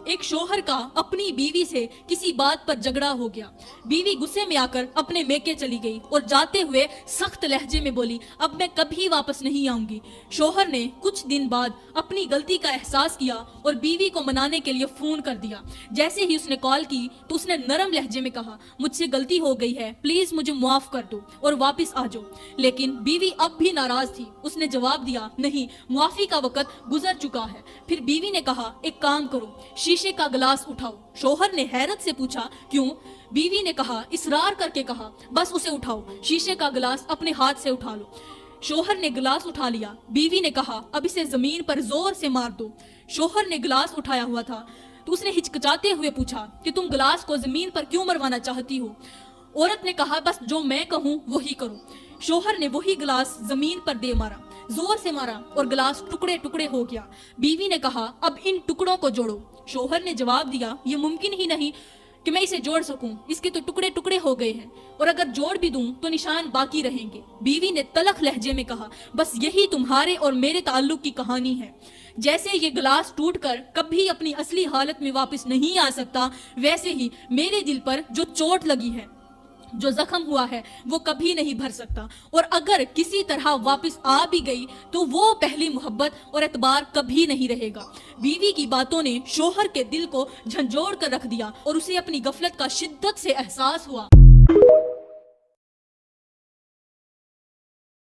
ایک شوہر کا اپنی بیوی سے کسی بات پر جھگڑا ہو گیا۔ بیوی غصے میں آ کر اپنے میکے چلی گئی اور جاتے ہوئے سخت لہجے میں بولی، اب میں کبھی واپس نہیں آؤں گی۔ شوہر نے کچھ دن بعد اپنی غلطی کا احساس کیا اور بیوی کو منانے کے لیے فون کر دیا۔ جیسے ہی اس نے کال کی تو اس نے نرم لہجے میں کہا، مجھ سے غلطی ہو گئی ہے، پلیز مجھے معاف کر دو اور واپس آ جاؤ۔ لیکن بیوی اب بھی ناراض تھی۔ اس نے جواب دیا، نہیں، معافی کا وقت گزر چکا ہے۔ پھر بیوی نے کہا، ایک کام کرو، شیشے کا گلاس اٹھاؤ۔ شوہر نے حیرت سے پوچھا، کیوں؟ بیوی نے کہا، اصرار کر کے کہا، بس اسے اٹھاؤ، شیشے کا گلاس اپنے ہاتھ سے اٹھا لو۔ شوہر نے گلاس اٹھا لیا۔ بیوی نے کہا، اب اسے زمین پر زور سے مار دو۔ شوہر نے گلاس اٹھایا ہوا تھا تو اس نے ہچکچاتے ہوئے پوچھا کہ تم گلاس کو زمین پر کیوں مروانا چاہتی ہو؟ عورت نے کہا، بس جو میں کہوں وہی کرو۔ شوہر نے وہی گلاس زمین پر دے مارا، زور سے مارا اور گلاس ٹکڑے ٹکڑے ہو گیا۔ بیوی نے کہا، اب ان ٹکڑوں کو جوڑو۔ شوہر نے جواب دیا، یہ ممکن ہی نہیں کہ میں اسے جوڑ سکوں، اس کے تو ٹکڑے ٹکڑے ہو گئے ہیں، اور اگر جوڑ بھی دوں تو نشان باقی رہیں گے۔ بیوی نے تلخ لہجے میں کہا، بس یہی تمہارے اور میرے تعلق کی کہانی ہے۔ جیسے یہ گلاس ٹوٹ کر کبھی اپنی اصلی حالت میں واپس نہیں آ سکتا، ویسے ہی میرے دل پر جو چوٹ لگی ہے، جو زخم ہوا ہے، وہ کبھی نہیں بھر سکتا، اور اگر کسی طرح واپس آ بھی گئی تو وہ پہلی محبت اور اعتبار کبھی نہیں رہے گا۔ بیوی کی باتوں نے شوہر کے دل کو جھنجھوڑ کر رکھ دیا اور اسے اپنی غفلت کا شدت سے احساس ہوا۔